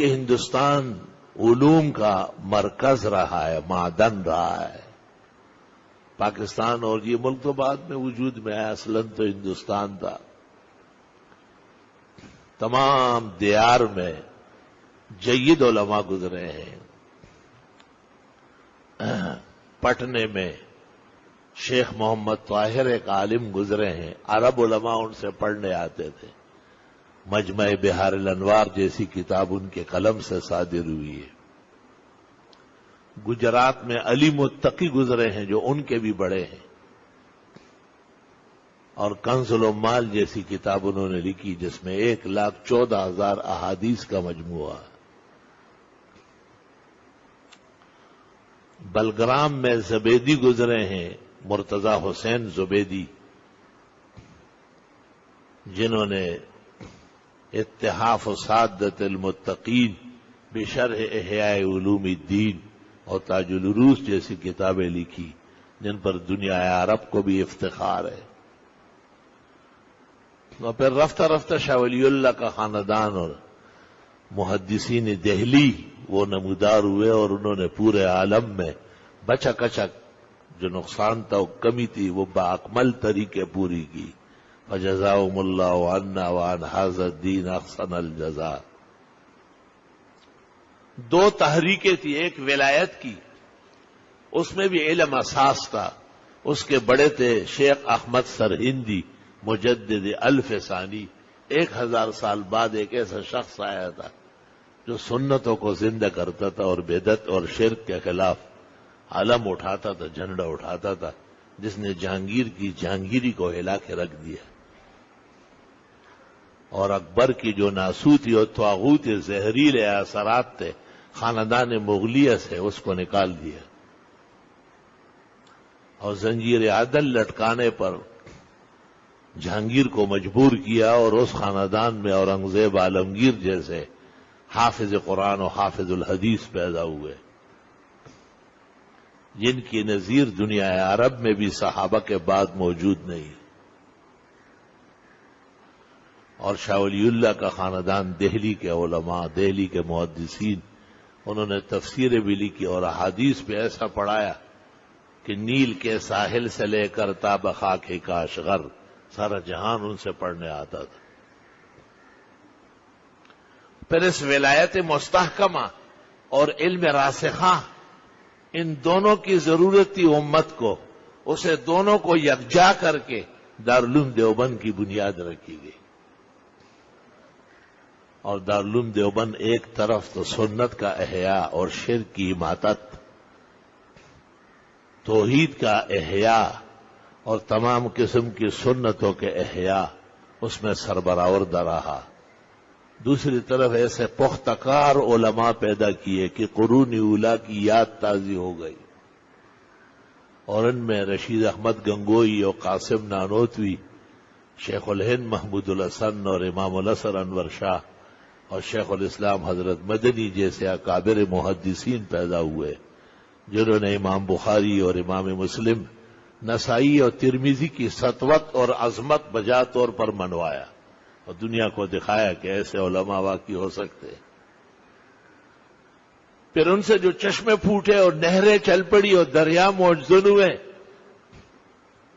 کہ ہندوستان علوم کا مرکز رہا ہے، معدن رہا ہے. پاکستان اور یہ ملک تو بعد میں وجود میں آیا، اصلاً تو ہندوستان تھا. تمام دیار میں جید علماء گزرے ہیں. پٹنے میں شیخ محمد طاہر ایک عالم گزرے ہیں، عرب علماء ان سے پڑھنے آتے تھے. مجمع بحار الانوار جیسی کتاب ان کے قلم سے صادر ہوئی ہے. گجرات میں علی متقی گزرے ہیں جو ان کے بھی بڑے ہیں، اور کنز العمال جیسی کتاب انہوں نے لکھی جس میں 1,14,000 احادیث کا مجموعہ ہے. بلگرام میں زبیدی گزرے ہیں، مرتضی حسین زبیدی، جنہوں نے اتحاف سعادت المتقین بشرح احیاء علوم الدین اور تاج العروس جیسی کتابیں لکھی جن پر دنیا عرب کو بھی افتخار ہے. اور پھر رفتہ رفتہ شاہ ولی اللہ کا خاندان اور محدثین دہلی وہ نمودار ہوئے، اور انہوں نے پورے عالم میں بچا کچا جو نقصان تھا، وہ کمی تھی، وہ باکمل طریقے پوری کی. فجزاهم اللہ عنا وعن هذا الدین احسن الجزاء. دو تحریکیں تھی، ایک ولایت کی، اس میں بھی علم اساس تھا. اس کے بڑے تھے شیخ احمد سرہندی مجدد الف ثانی. 1000 سال بعد ایک ایسا شخص آیا تھا جو سنتوں کو زندہ کرتا تھا اور بدعت اور شرک کے خلاف علم اٹھاتا تھا، جھنڈا اٹھاتا تھا، جس نے جہانگیر کی جہانگیری کو ہلا کے رکھ دیا، اور اکبر کی جو ناسوتی اور طاغوت زہریلے اثرات تھے خاندان مغلیہ سے، اس کو نکال دیا، اور زنجیر عدل لٹکانے پر جہانگیر کو مجبور کیا، اور اس خاندان میں اورنگزیب عالمگیر جیسے حافظ قرآن و حافظ الحدیث پیدا ہوئے جن کی نظیر دنیا عرب میں بھی صحابہ کے بعد موجود نہیں. اور شاہ ولی اللہ کا خاندان دہلی کے علماء، دہلی کے محدثین، انہوں نے تفسیریں بھی لکھی اور احادیث پہ ایسا پڑھایا کہ نیل کے ساحل سے لے کر تا بخاک کاشغر سارا جہان ان سے پڑھنے آتا تھا. پھر اس ولایت مستحکمہ اور علم راسخہ، ان دونوں کی ضرورت تھی امت کو، اسے دونوں کو یکجا کر کے دارالعلوم دیوبند کی بنیاد رکھی گئی. اور دارالعلوم دیوبند ایک طرف تو سنت کا احیاء اور شرک کی اماطت، توحید کا احیاء اور تمام قسم کی سنتوں کے احیاء اس میں سربراہ رہا. دوسری طرف ایسے پختہ کار علماء پیدا کیے کہ قرون اولیٰ کی یاد تازی ہو گئی، اور ان میں رشید احمد گنگوئی اور قاسم نانوتوی، شیخ الہند محمود الحسن اور امام الحسن انور شاہ اور شیخ الاسلام حضرت مدنی جیسے اکابر محدثین پیدا ہوئے جنہوں نے امام بخاری اور امام مسلم، نسائی اور ترمذی کی سطوت اور عظمت بجا طور پر منوایا اور دنیا کو دکھایا کہ ایسے علماء واقعی ہو سکتے. پھر ان سے جو چشمے پھوٹے اور نہریں چل پڑی اور دریا موجزن ہوئے،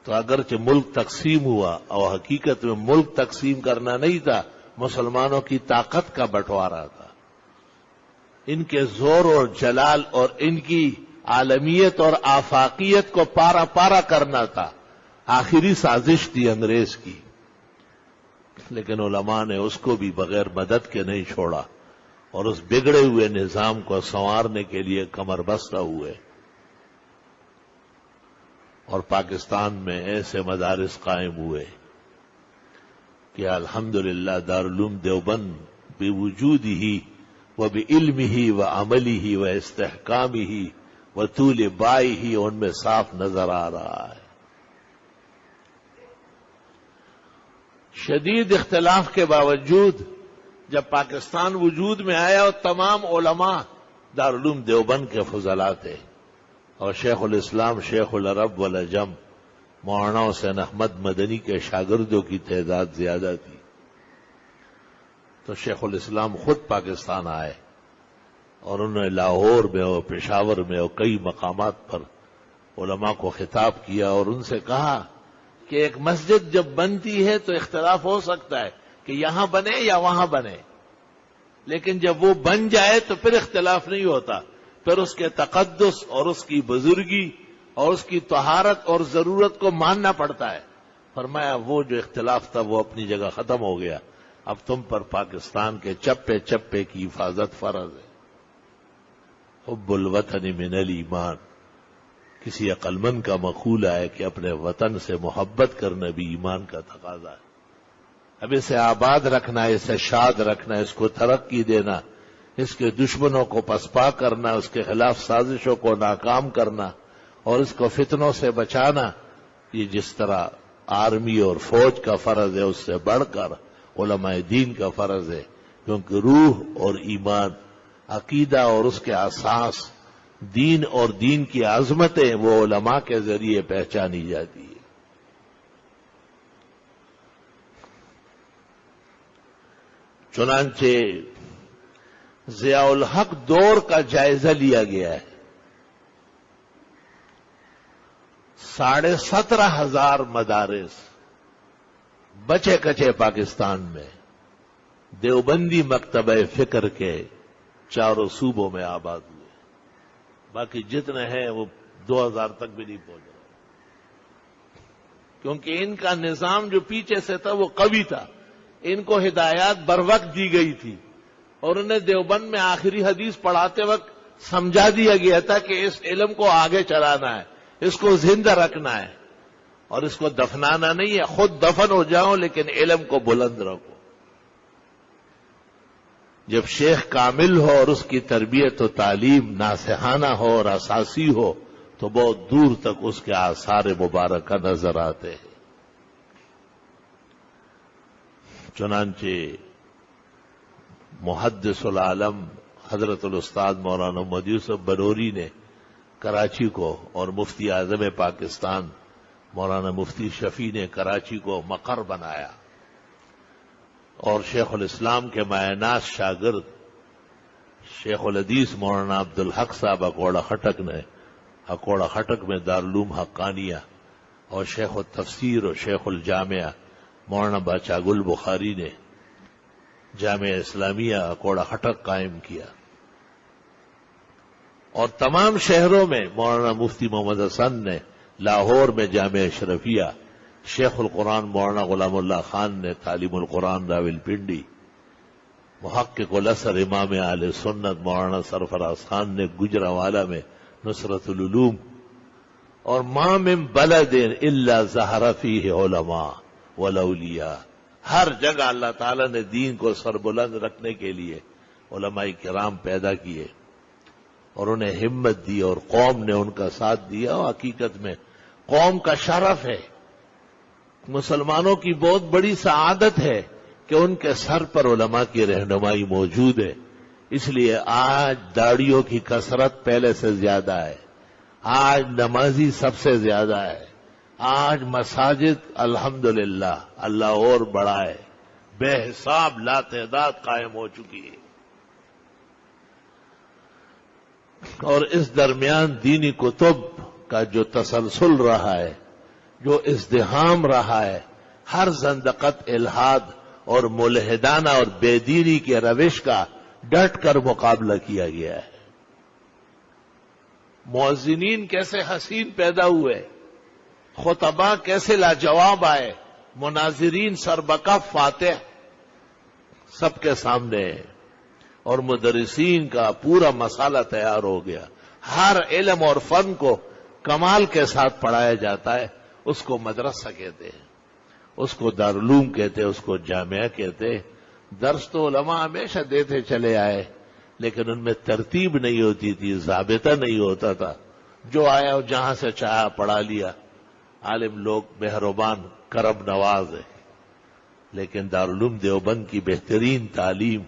تو اگرچہ ملک تقسیم ہوا اور حقیقت میں ملک تقسیم کرنا نہیں تھا، مسلمانوں کی طاقت کا بٹوارا تھا. ان کے زور اور جلال اور ان کی عالمیت اور آفاقیت کو پارا پارا کرنا تھا. آخری سازش تھی انگریز کی، لیکن علماء نے اس کو بھی بغیر مدد کے نہیں چھوڑا اور اس بگڑے ہوئے نظام کو سنوارنے کے لیے کمر بستہ ہوئے. اور پاکستان میں ایسے مدارس قائم ہوئے کہ الحمدللہ دارالعلوم دیوبند بوجودہ و بعلمہ و عملہ و استحکامہ و طول بائہ ان میں صاف نظر آ رہا ہے. شدید اختلاف کے باوجود جب پاکستان وجود میں آیا اور تمام علماء دارالعلوم دیوبند کے فضلاء تھے، اور شیخ الاسلام شیخ العرب والعجم مولانا حسین احمد مدنی کے شاگردوں کی تعداد زیادہ تھی، تو شیخ الاسلام خود پاکستان آئے اور انہوں نے لاہور میں اور پشاور میں اور کئی مقامات پر علماء کو خطاب کیا اور ان سے کہا کہ ایک مسجد جب بنتی ہے تو اختلاف ہو سکتا ہے کہ یہاں بنے یا وہاں بنے، لیکن جب وہ بن جائے تو پھر اختلاف نہیں ہوتا، پھر اس کے تقدس اور اس کی بزرگی اور اس کی طہارت اور ضرورت کو ماننا پڑتا ہے۔ فرمایا وہ جو اختلاف تھا وہ اپنی جگہ ختم ہو گیا، اب تم پر پاکستان کے چپے چپے کی حفاظت فرض ہے۔ حب الوطن من الایمان، کسی عقل مند کا مقولہ ہے کہ اپنے وطن سے محبت کرنا بھی ایمان کا تقاضا ہے۔ اب اسے آباد رکھنا، اسے شاد رکھنا، اس کو ترقی دینا، اس کے دشمنوں کو پسپا کرنا، اس کے خلاف سازشوں کو ناکام کرنا اور اس کو فتنوں سے بچانا، یہ جس طرح آرمی اور فوج کا فرض ہے اس سے بڑھ کر علماء دین کا فرض ہے، کیونکہ روح اور ایمان، عقیدہ اور اس کے اساس، دین اور دین کی عظمتیں وہ علماء کے ذریعے پہچانی جاتی ہے۔ چنانچہ ضیاء الحق دور کا جائزہ لیا گیا ہے۔ 17,500 مدارس بچے کچے پاکستان میں دیوبندی مکتبہ فکر کے چاروں صوبوں میں آباد ہوئے، باقی جتنے ہیں وہ 2000 تک بھی نہیں پہنچ رہے، کیونکہ ان کا نظام جو پیچھے سے تھا وہ قوی تھا، ان کو ہدایات بر وقت دی گئی تھی اور انہیں دیوبند میں آخری حدیث پڑھاتے وقت سمجھا دیا گیا تھا کہ اس علم کو آگے چلانا ہے، اس کو زندہ رکھنا ہے اور اس کو دفنانا نہیں ہے، خود دفن ہو جاؤ لیکن علم کو بلند رکھو۔ جب شیخ کامل ہو اور اس کی تربیت و تعلیم ناصحانہ ہو اور اساسی ہو تو بہت دور تک اس کے آثار مبارکہ نظر آتے ہیں۔ چنانچہ محدث العالم حضرت الاستاذ مولانا محمد یوسف بنوری نے کراچی کو اور مفتی اعظم پاکستان مولانا مفتی شفیع نے کراچی کو مقر بنایا، اور شیخ الاسلام کے مایہ شاگرد شیخ الحدیث مولانا عبدالحق صاحب اکوڑا خٹک نے اکوڑا خٹک میں دارالعلوم حقانیہ اور شیخ التفسیر اور شیخ الجامعہ مولانا باچا گل بخاری نے جامعہ اسلامیہ اکوڑا خٹک قائم کیا، اور تمام شہروں میں مولانا مفتی محمد حسن نے لاہور میں جامعہ اشرفیہ، شیخ القرآن مولانا غلام اللہ خان نے تعلیم القرآن راولپنڈی، محقق الاسر امام اہل سنت مولانا سرفراز خان نے گجرانوالہ میں نصرت العلوم، اور ما من بلد الا ظہر فیہ علماء والاولیاء، ہر جگہ اللہ تعالیٰ نے دین کو سربلند رکھنے کے لیے علماء کرام پیدا کیے اور انہیں ہمت دی اور قوم نے ان کا ساتھ دیا، اور حقیقت میں قوم کا شرف ہے، مسلمانوں کی بہت بڑی سعادت ہے کہ ان کے سر پر علماء کی رہنمائی موجود ہے۔ اس لیے آج داڑیوں کی کثرت پہلے سے زیادہ ہے، آج نمازی سب سے زیادہ ہے، آج مساجد الحمدللہ اللہ اور بڑا ہے، بے حساب لا تعداد قائم ہو چکی ہے، اور اس درمیان دینی کتب کا جو تسلسل رہا ہے، جو ازدحام رہا ہے، ہر زندقت الحاد اور ملحدانہ اور بے دینی کے روش کا ڈٹ کر مقابلہ کیا گیا ہے۔ مؤذنین کیسے حسین پیدا ہوئے، خطباء کیسے لاجواب آئے، مناظرین سربکف فاتح سب کے سامنے، اور مدرسین کا پورا مسالہ تیار ہو گیا۔ ہر علم اور فن کو کمال کے ساتھ پڑھایا جاتا ہے، اس کو مدرسہ کہتے ہیں، اس کو دارالعلوم کہتے ہیں، اس کو جامعہ کہتے ہیں۔ درس تو علماء ہمیشہ دیتے چلے آئے، لیکن ان میں ترتیب نہیں ہوتی تھی، ضابطہ نہیں ہوتا تھا، جو آیا اور جہاں سے چاہا پڑھا لیا۔ عالم لوگ مہربان کرم نواز ہے، لیکن دارالعلوم دیوبند کی بہترین تعلیم،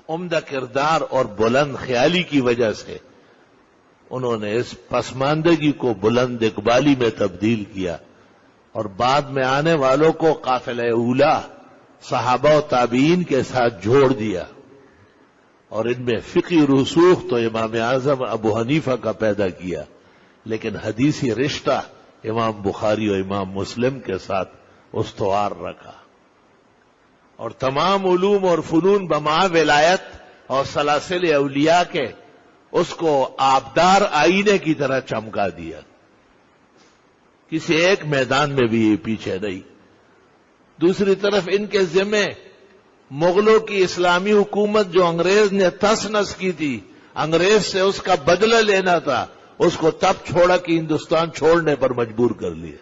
عمدہ کردار اور بلند خیالی کی وجہ سے انہوں نے اس پسماندگی کو بلند اقبالی میں تبدیل کیا، اور بعد میں آنے والوں کو قافلہ اولا صحابہ و تابعین کے ساتھ جوڑ دیا، اور ان میں فقی رسوخ تو امام اعظم ابو حنیفہ کا پیدا کیا، لیکن حدیثی رشتہ امام بخاری اور امام مسلم کے ساتھ استوار رکھا، اور تمام علوم اور فنون بما ولایت اور سلاسل اولیاء کے اس کو آبدار آئینے کی طرح چمکا دیا، کسی ایک میدان میں بھی یہ پیچھے نہیں۔ دوسری طرف ان کے ذمے مغلوں کی اسلامی حکومت جو انگریز نے تس نس کی تھی، انگریز سے اس کا بدلہ لینا تھا، اس کو تب چھوڑا کہ ہندوستان چھوڑنے پر مجبور کر لیا۔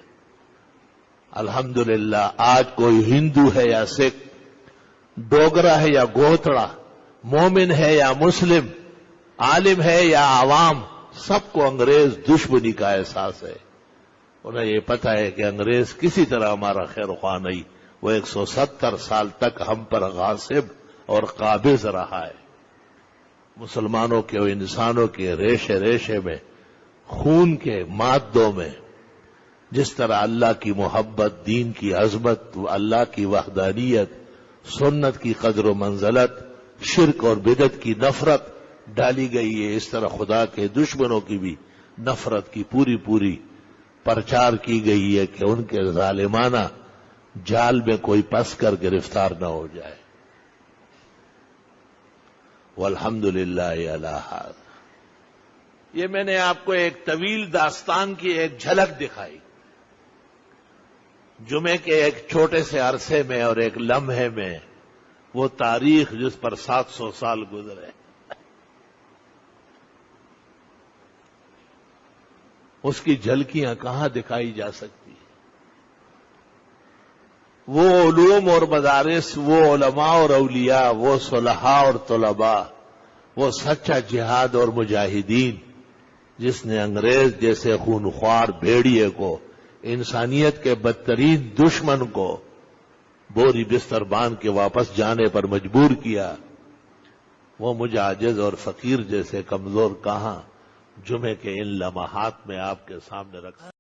الحمدللہ آج کوئی ہندو ہے یا سکھ، ڈوگرا ہے یا گوتڑا، مومن ہے یا مسلم، عالم ہے یا عوام، سب کو انگریز دشمنی کا احساس ہے۔ انہیں یہ پتہ ہے کہ انگریز کسی طرح ہمارا خیر خواہ نہیں، وہ 170 سال تک ہم پر غاصب اور قابض رہا ہے۔ مسلمانوں کے و انسانوں کے ریشے ریشے میں، خون کے مادوں میں جس طرح اللہ کی محبت، دین کی عظمت، اللہ کی وحدانیت، سنت کی قدر و منزلت، شرک اور بدعت کی نفرت ڈالی گئی ہے، اس طرح خدا کے دشمنوں کی بھی نفرت کی پوری پرچار کی گئی ہے کہ ان کے ظالمانہ جال میں کوئی پس کر گرفتار نہ ہو جائے۔ والحمدللہ علی ھذا۔ یہ میں نے آپ کو ایک طویل داستان کی ایک جھلک دکھائی، جمعے کے ایک چھوٹے سے عرصے میں اور ایک لمحے میں وہ تاریخ جس پر 700 سال گزرے، اس کی جھلکیاں کہاں دکھائی جا سکتی؟ وہ علوم اور مدارس، وہ علماء اور اولیاء، وہ صلحاء اور طلباء، وہ سچا جہاد اور مجاہدین جس نے انگریز جیسے خونخوار بھیڑیے کو، انسانیت کے بدترین دشمن کو بوری بستر باندھ کے واپس جانے پر مجبور کیا، وہ مجھ عاجز اور فقیر جیسے کمزور کہاں جمعے کے ان لمحات میں آپ کے سامنے رکھا۔